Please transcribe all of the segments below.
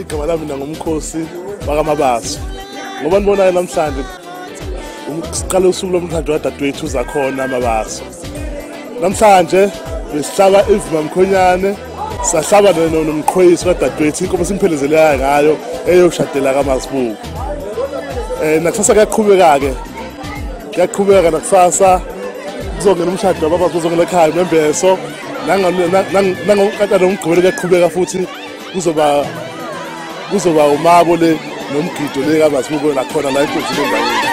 igama lami ngumkhosi wakamabaso. Ngoba nibonayo namhlanje siqala usuku lomkhandlo kadadewethu uzakhona amabaso. Namhlanje besihlaba ivuma mkhonyane, sahlaba nomqhoyisi kadadewethu inkomo simphelezelayo ngayo eyoshadela kaMasibuko. Nakusasa kuyaqhubeka-ke. Kuyaqhubeka nakusasa kuzongena umshado wababa kuzongena ekhaya membeso nangonkatana nomgqibelo kuyaqhubeka futhi kuzoba umabo le nomgido le kaMasibuko nakhona la enkundleni endaweni.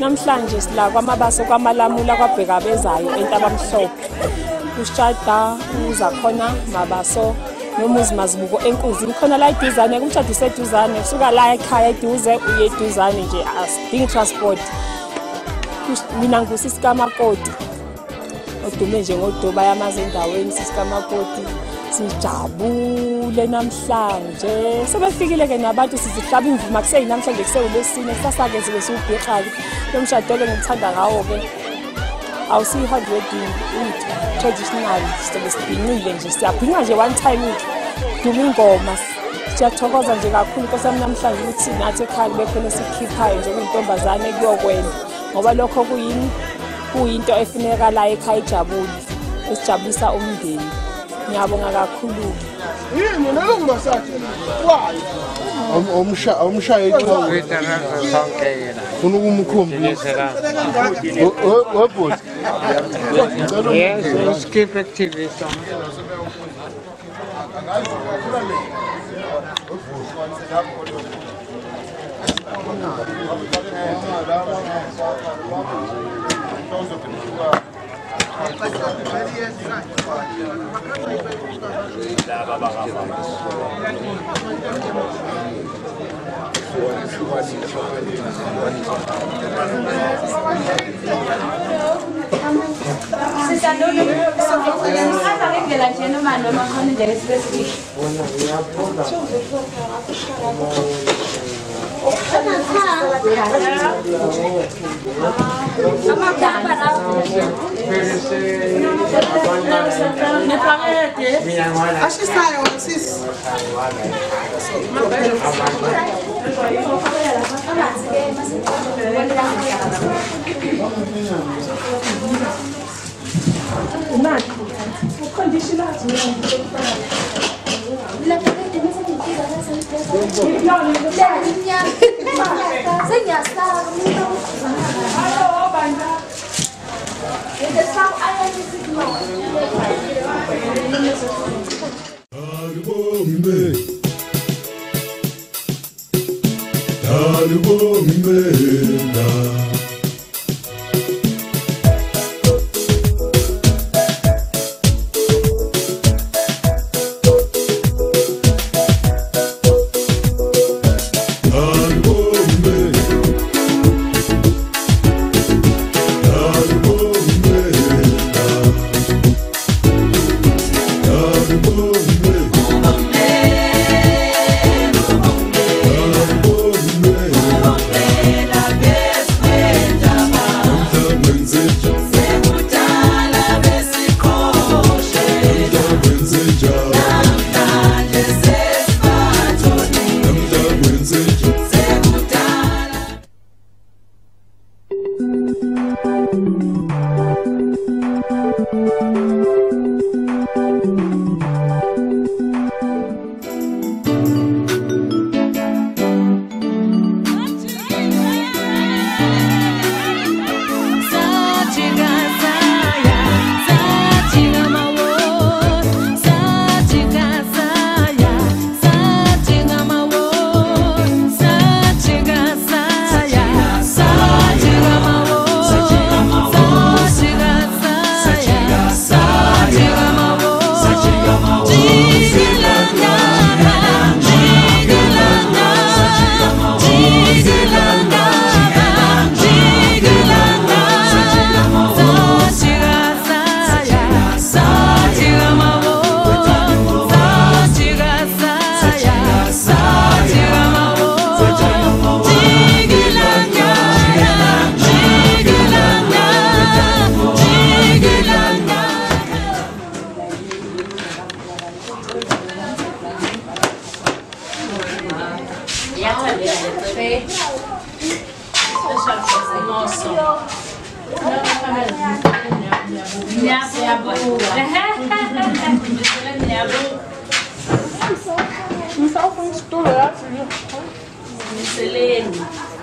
Namhlanje sila kwamabaso kwamalamula kwabheka bezayo entabamhlophe. Ushada uzakhona mabaso nomuzi Masibuko enkuzini khona la eduzane kumshado useduzane usuka la ekhaya eduze uye eduzane nje asidingi transport. Mina ngusisi kamakoti odume nje ngodoba yamaze endaweni sisi kamakoti sijabule namhlanje sebefikile ke nabantu sizihlaba imvuma kuseyinamhlanje kusewulesine kusasa-ke sibe siwubhexaki lomshado lo ngikuthanda ngawo ke awusi-hard wedding traditional sibe sibhinqile nje siyabhinqa nje one time duma ingoma siyathokoza nje kakhulu Nkosi yami namhlanje ukuthi nathi ekhaya bekhona sikhiphayo nje kuyintombazane kuyokwenza ngoba lokho kuyinto efunekalayo ekhaya ijabule esijabulisa umndeni. Ngiyabonga kakhulu. Yini nalokumasathi? Wayi. Umshaye iqhawe. Sonke yena. Ufuna ukumkhombisa. Webhuti. Yes, skip activity. Best friend.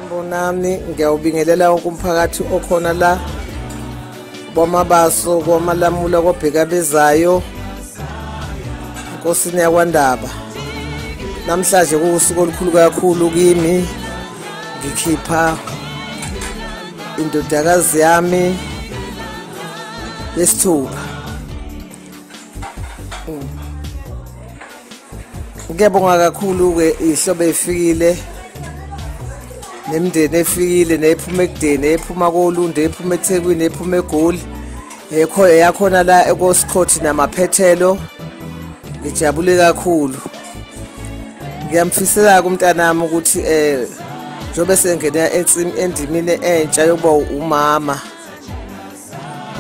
Bonani ngiyawubingelela wonke umphakathi okhona la kwamabaso kwamalamula kobheka bezayo Nkosini yakwaNdaba. Namhlanje kuusuku olukhulu kakhulu kimi ngikhipha indodakazi yami yesithupha. Ngiyabonga kakhulu ke ihlobo efikile nemndeni efikile nephuma ekudeni ephuma koLunde ephuma eThekwini ephuma eGoli yakhona la eKosikhothi namaphethelo. Ngijabule kakhulu. Ngiyamfisela kumntanami ukuthi njobe sengena endimini entsha yokuba umama.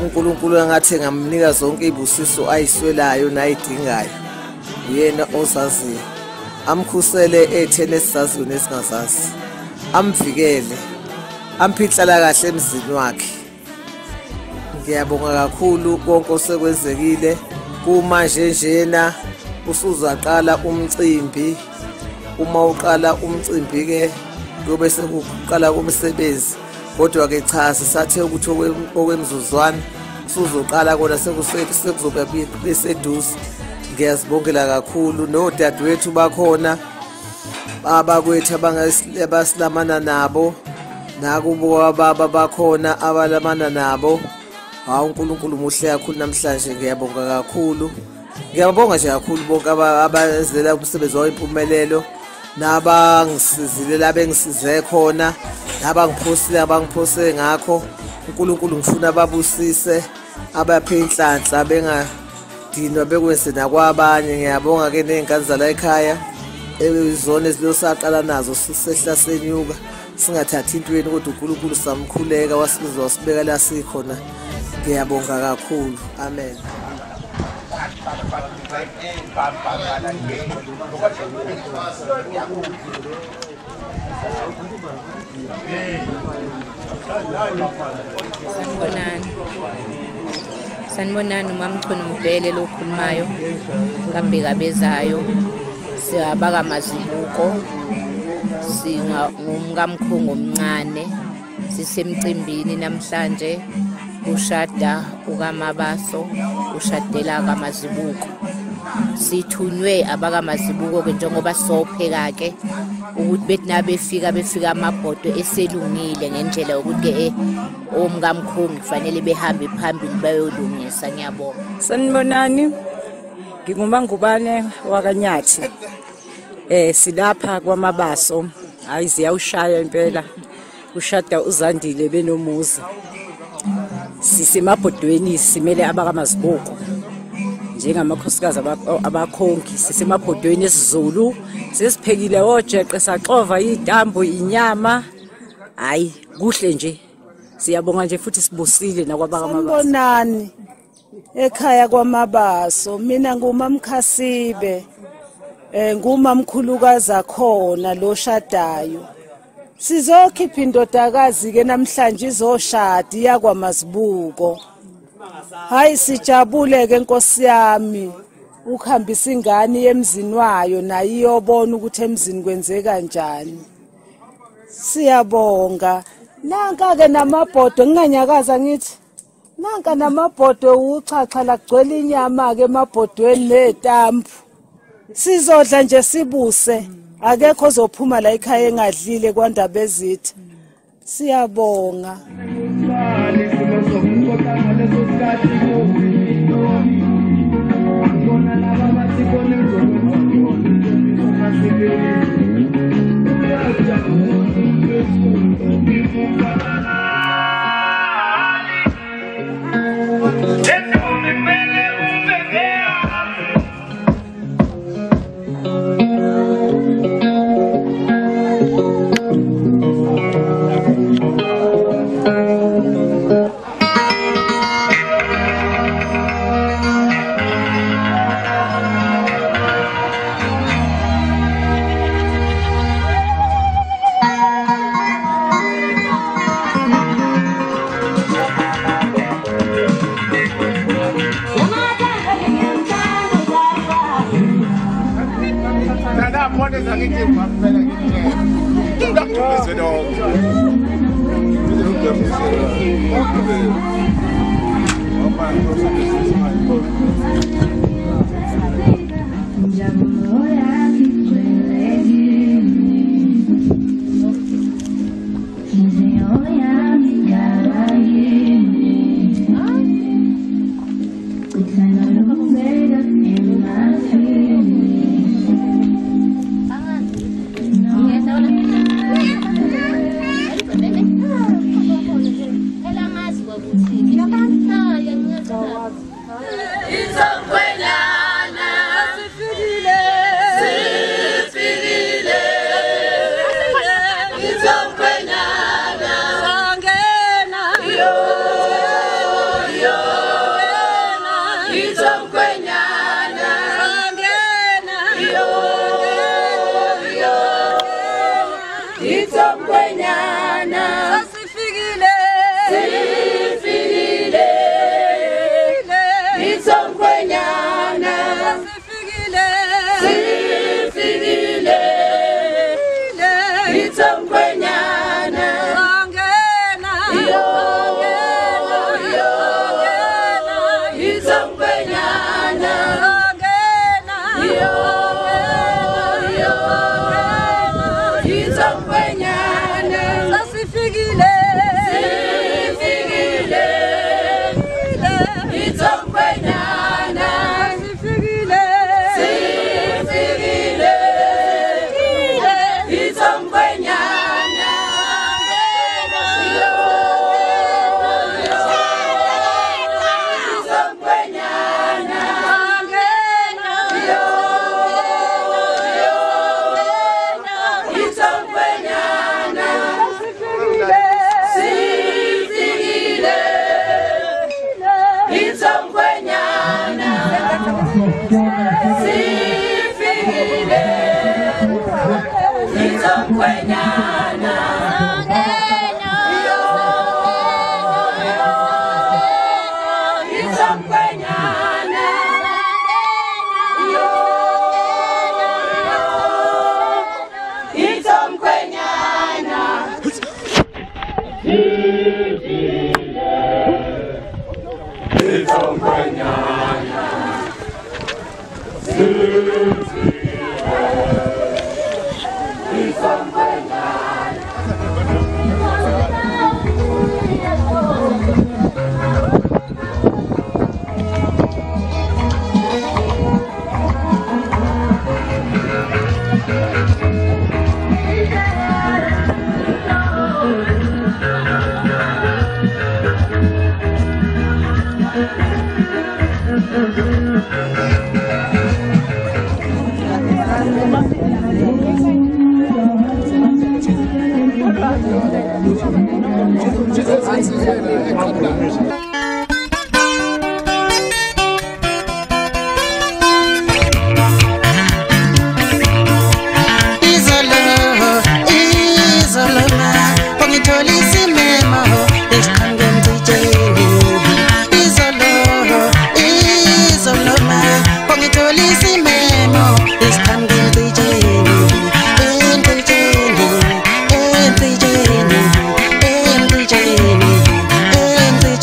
uNkulunkulu angathi ngamnika zonke izibusiso ayiswelayo nayidingayo. Uyena ozaziyo. Amkhusele ethene esizaziyo nesingazazi. Amvikele. Amphihlela kahle emzini wakhe. Ngiyabonga kakhulu konke osekwenzekile. Kumanje njena usuzaqala umcimbi. Uma uqala umcimbi ke kuyobe sekuqala umsebenzi. Kodwa ke cha sisathe ukuthi okwemzuzwana usuzoqala kona sekuzoba beseduze. Ngiyazibongela kakhulu nodadewethu bakhona abakwethu abasilamana nabo nakubo baba bakhona abalamana nabo. Hawu uNkulunkulu muhle kakhulu namhlanje ngiyabonga kakhulu. Ngiyabonga nje kakhulu bonke abazela umsebenzi wempumelelo nabangisizile labengisize khona nabangiphosile ngakho. uNkulunkulu ngifuna babusise abaphe inhlanhla bengadinwa bekwenze nakwabanye. Ngiyabonga ke nezingane zala ekhaya ezizona ezilosaqala nazo sisehla senyuka singathathi intweni kodwa uNkulunkulu samkhuleka wasibizwa wasibeka la sikhona. Ngiyabonga kakhulu. Amen. Sanibonani uMamchunu Mvele lo khulumayo kabheka bezayo siyabaka Mazibuko ngumkamkhongo omncane sisemcimbini namhlanje ushada ukaMabaso ushadela kaMazibuko. Sithunywe abaka Mazibuko ke njengoba sopheka ke ukuthi bethi befika amabhodo eselungile ngendlela ukuthi omkamkhongo kufanele behambe phambili bayolungisa. Ngiyabonga. Sanibonani ngingumangubane wakanyathi silapha kwamabaso hayi ziyawushaya impela ushada uZandile benomuzi. Sisemabhodweni simele abaka Mazibuko njengamakhosikazi abakhongi. Sisemabhodweni esiZulu sesiphekile ojeqe saxova idambu inyama. Hayi kuhle nje siyabonga nje futhi sibusile nakwabaka Mabaso. Sanibonani ekhaya kwamabaso mina ngumamkhasibe ngumamkhulukazi akhona lo shadayo. Sizokhipha indodakazi ke namhlanje izoshada yakwaMazibuko. Hayi sijabule ke Nkosi yami ukuhambisa ingane yemzini wayo nayo iyobona ukuthi emzini kwenzeka kanjani. Siyabonga. Nanka ke namabhodo nginganyakaza ngithi nanka namabhodo uchacha la kugcwele inyama ke emabhodweni netampu. Sizodla nje sibuse. Akekho ozophuma la ekhaya engadlile kwaNdaba ezithi. Siyabonga.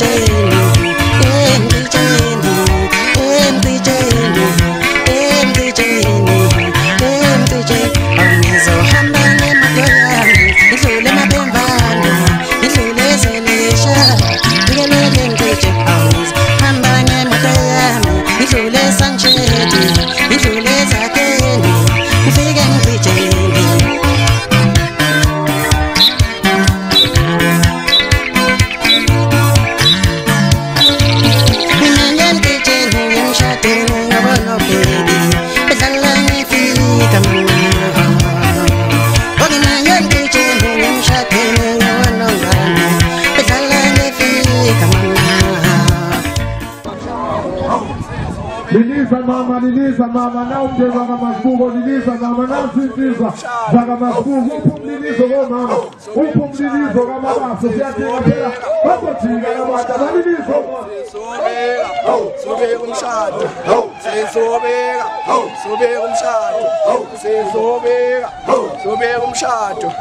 Jane. liliza mama na umjeza kama mfugo liliza mama na msitiza kama mfugo upumlilizo kwa mama upumlilizo kama basi siatia tena hapo tinga na wata lilizo sobe umshado sesobeka sobe umshado sesobeka sobe umshado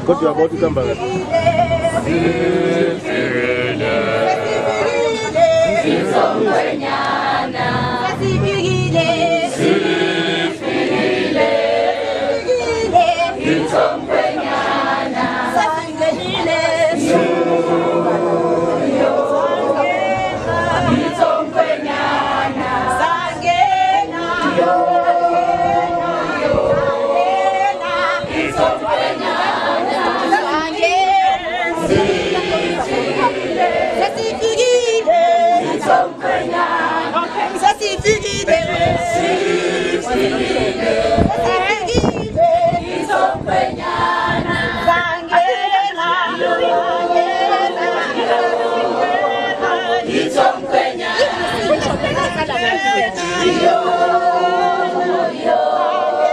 What you about to come back? Yo, yo, yo.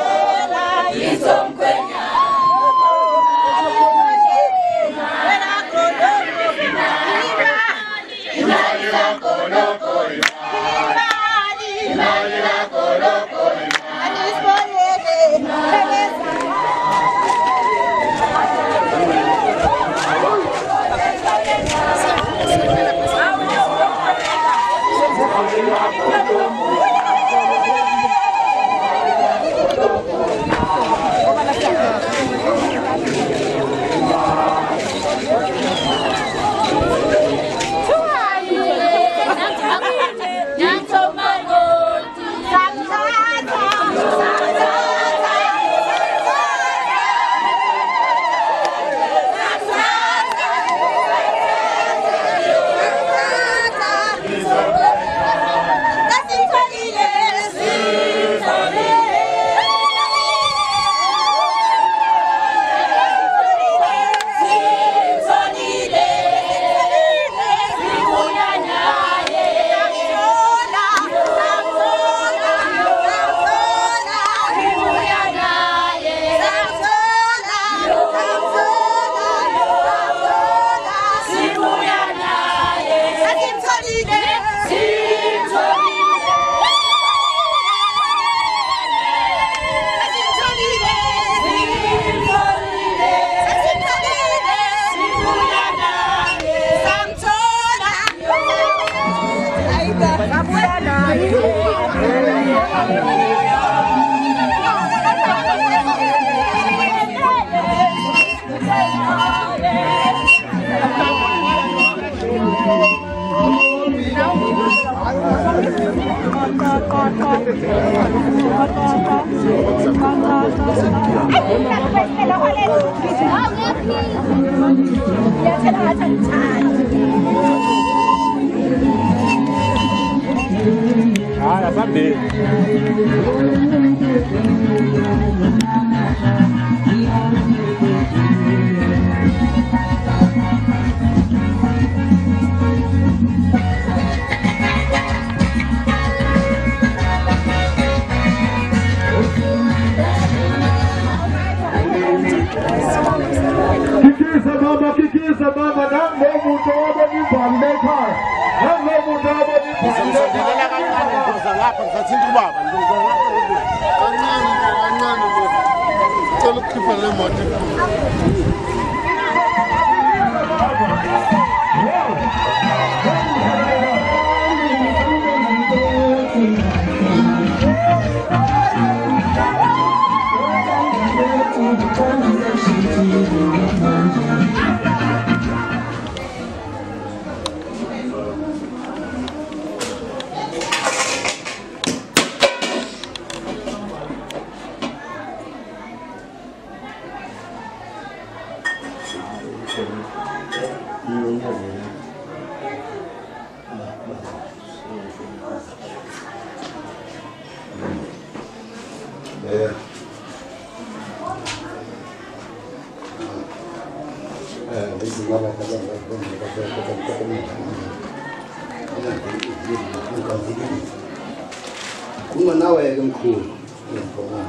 Kuma nawe ke mkhulu ngiyabonga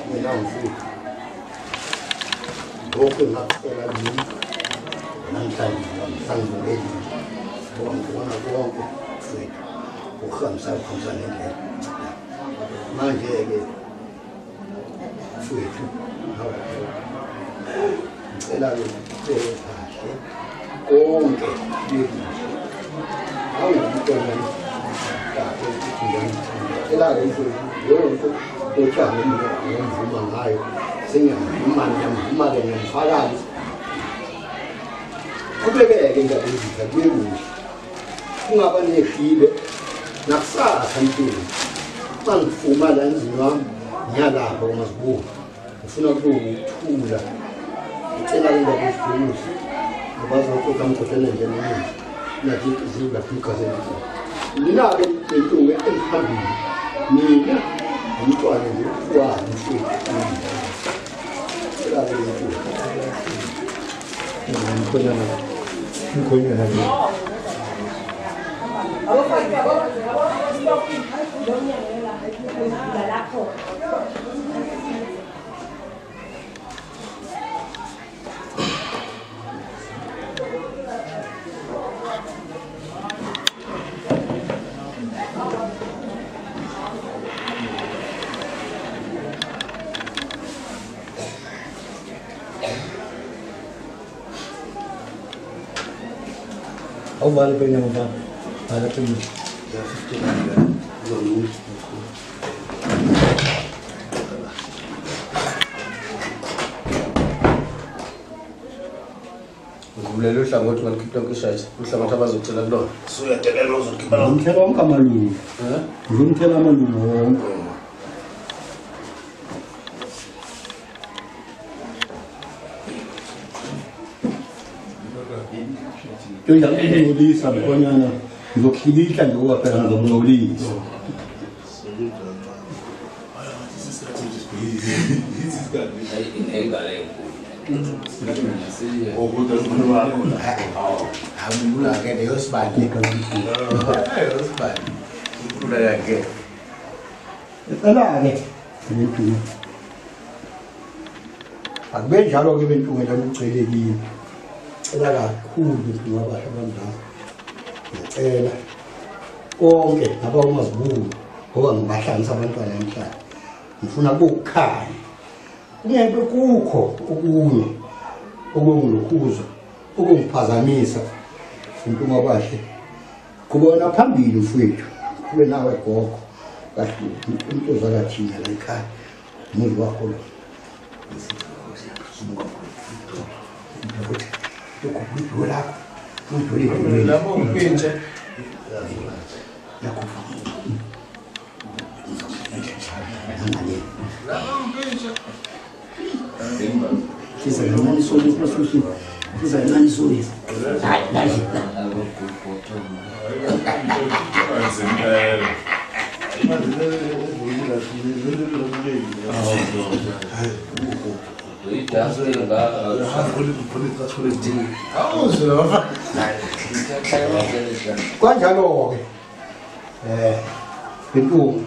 mina ngifika lokho ngakutshela yini namhlanje ngisangibeli ngibona konke futhi ukuhambisa nendlela manje ke futhi ngicela kahle konke awungumntwana ela into yonke echana ngiyavuma ngayo sengiyamani ke ngiyamfakazi kubekeke ngabuzisa kuyemuhle kungaba nefile nakusasa impilo xa ngifuma la endlini wami ngiyalapha ungazibuka ngifuna ukuthula ngicela ngingabuzisi ngoba zonke ngikhohlele nje nami nathi izindlu lapho mina-ke lentungu emphambili mina umntwana nje wami mfethu ela-ke lentungu mkhonyana How balik kayo naman ba? Para ito mo. Ngumlelo uhlangothi ngalikhipha kwishayisa. Uhlangothi abazothela kulona. Suyadelela uzokhipha lo. Ngumthela wonke amalungu. Ngumthela amalungu wonke. Ngizokuya ngizolisa mkhonyana ngizokhilihla nje kwaphela ngizomncolisa akube njalo-ke bentungela ucelekile cela kakhulu ngabasha abamdala ngicela konke ngaba umazibuko ngoba ngibahlanganisa abantwana emhlanje ngifuna kukhanya kungeke kukho okunye okungilokhuza okungiphazamisa intunga bahle kubona phambili mfowethu kube nawe gogo kahle into zakathina la ekhaya muli wakho lo ukubhula ubhula lapho upinje yakufa Fiz a grande sorriso para sushi. Fiz a grande sorriso. Kanjalo-ke Bentungu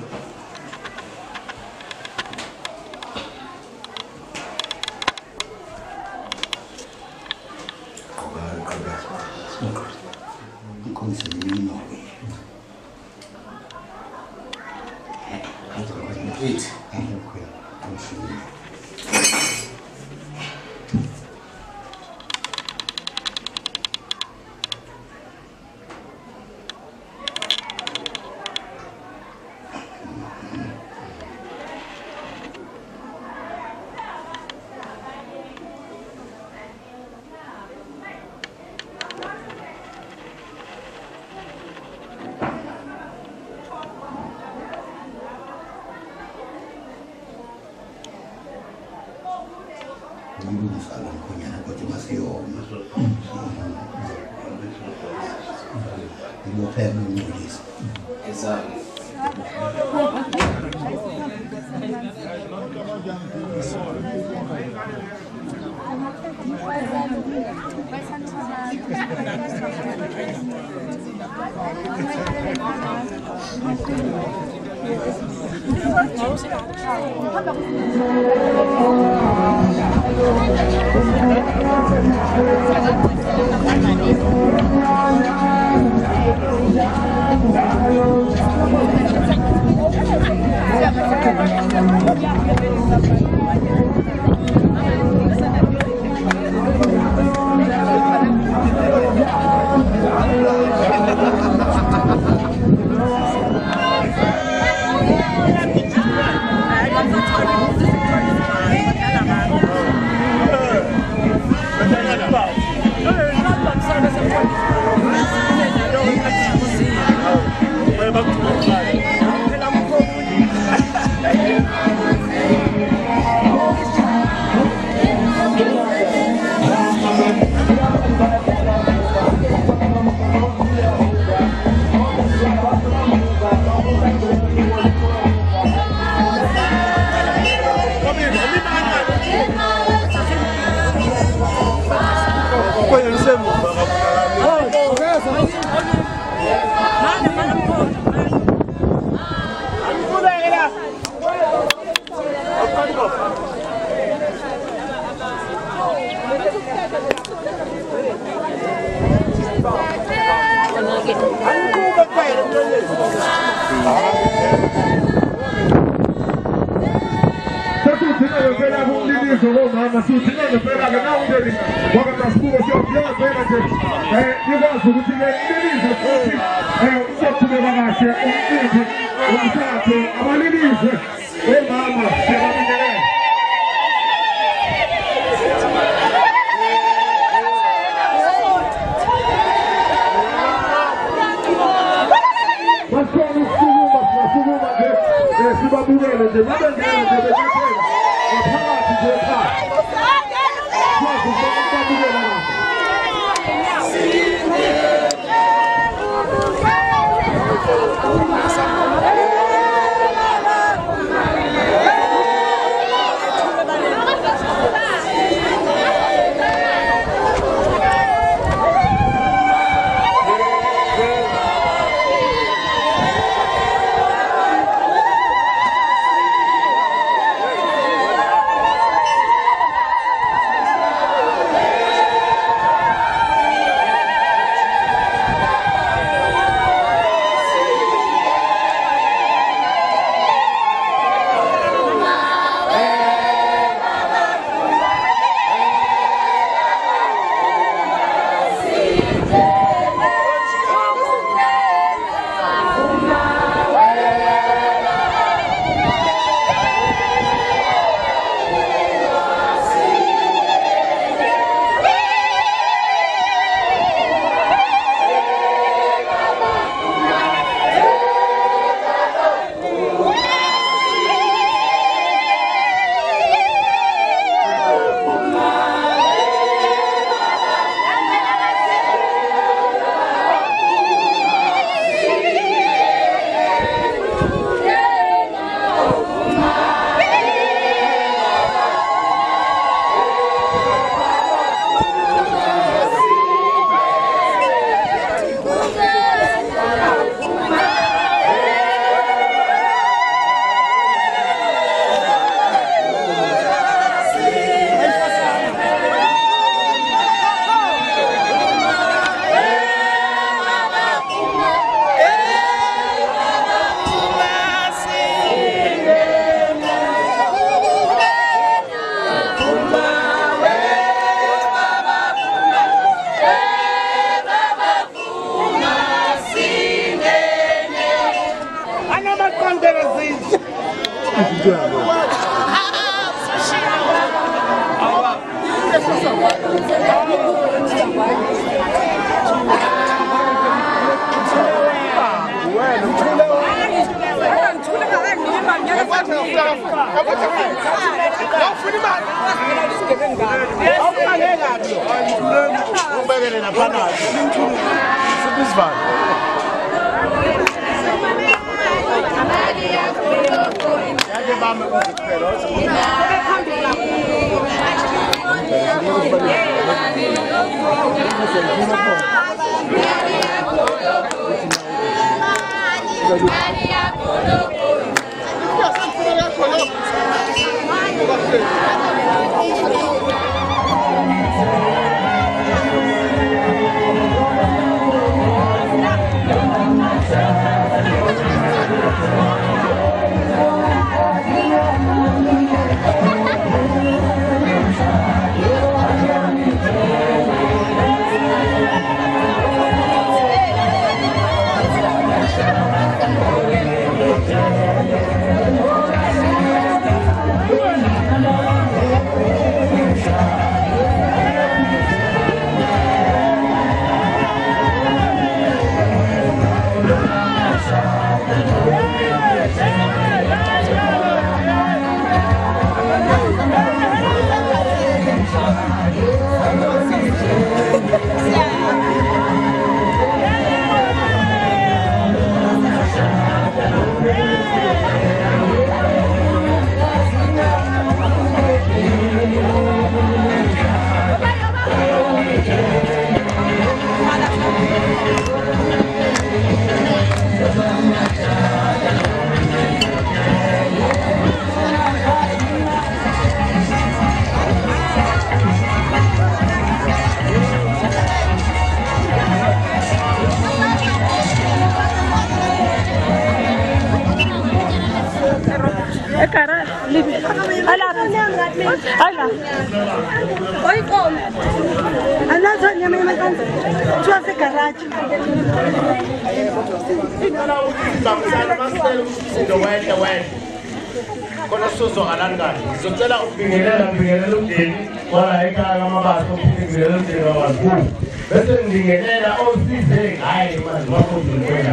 Zocela ukubingelela umndeni wala ekhaya amabaso ukubingelela umndeni wabazukulu bese ngibingelela osize hayi manje wakhona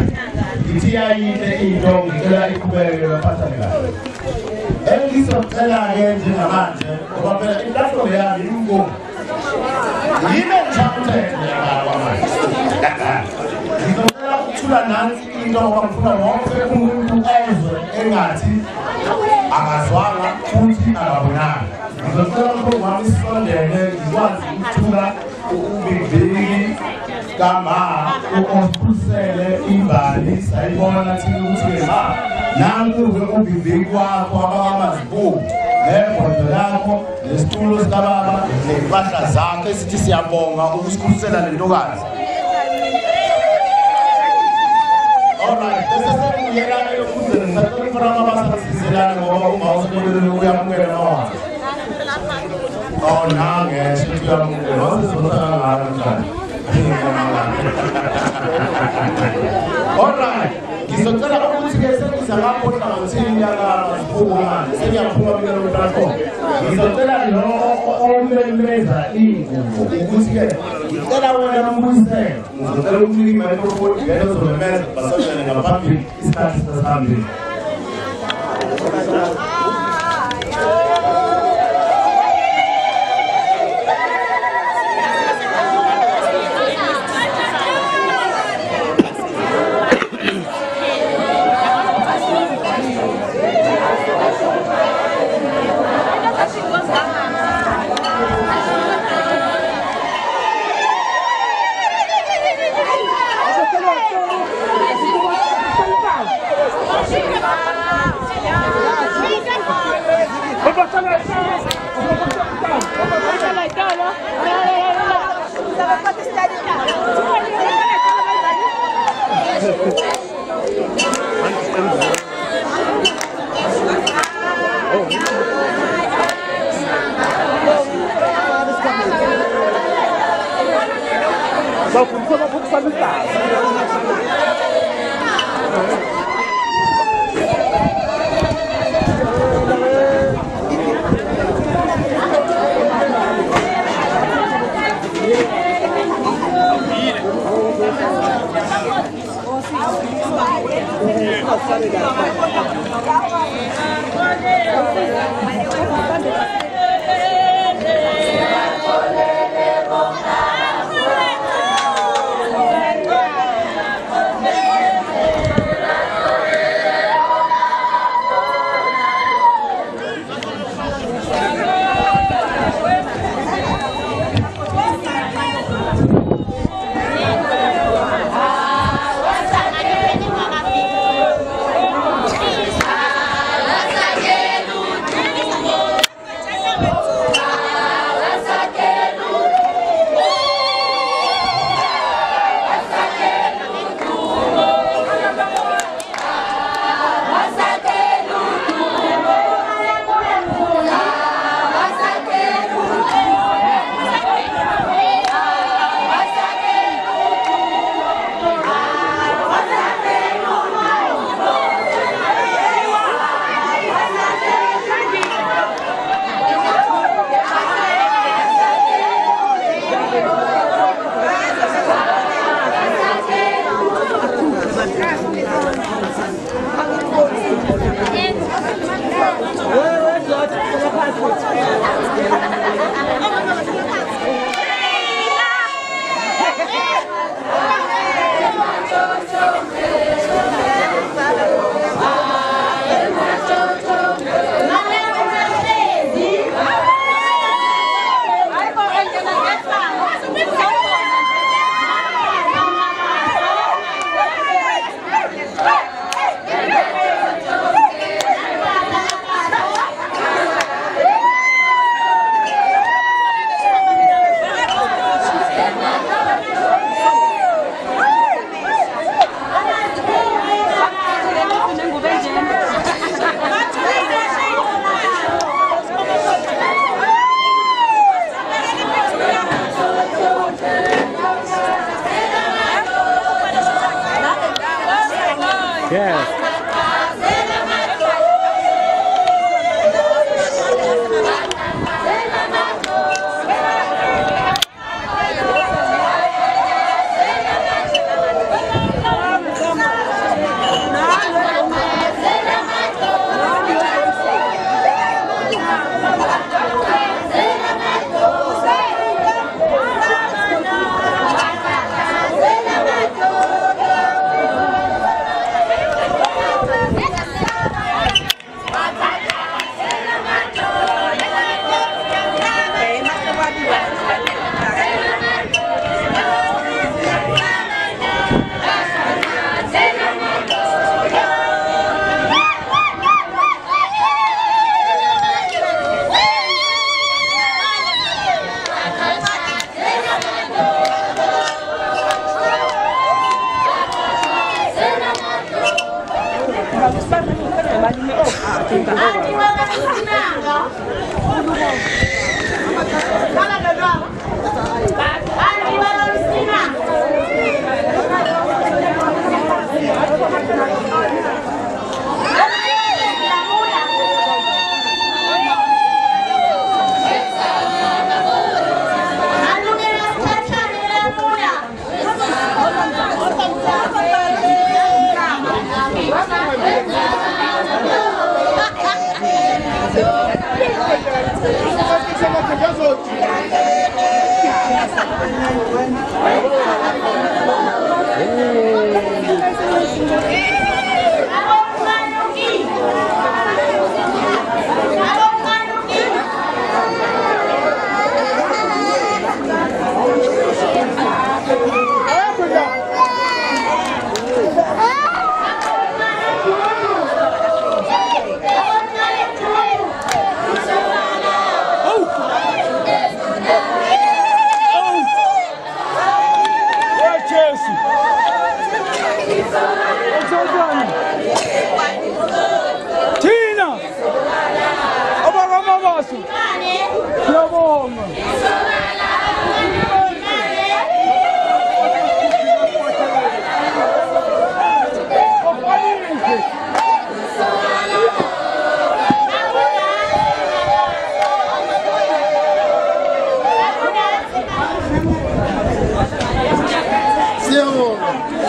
ithi yayile into ngicela iqhubeke baphathane kahle engizocela ke njengamanje ngoba phela intafo yami imbo yime chapter ngiyaba manje ngizocela ukuthula nansi into ngoba ngifuna wonke umuntu ezwe engathi akazwanga futhi akabonanga ngizocela ukuthi wami isondele ngikwazi ukuthula ubibili kama ukusele imbali sayibona thina ukuthi ma nanku ubibili kwakho abamazibuko nebhodo lakho nesitulo sikababa nempahla zakhe esithi siyabonga ukusikhusela lentokazi. Alright, this is the yera yokuze sakoni fara mabasa sizelana ngoba ungawusebenzele uyamukela nawa. Oh nange siyamukela wasizotha ngalo. Alright, ngizocela ukuthi ke sengizakaphoqa ngothini yakaphuma sengiyaphuma mina lo-platform. Ngizocela lo omemeza ingubo ukuthi ke ngicela wena mbuyisele. Ngizocela ukuthi i-microphone yena uzomemeza basondele ngaphambili isikhathi sesihambile.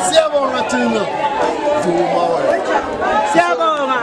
Siyabonga thina. Vuma wena. Siyabonga.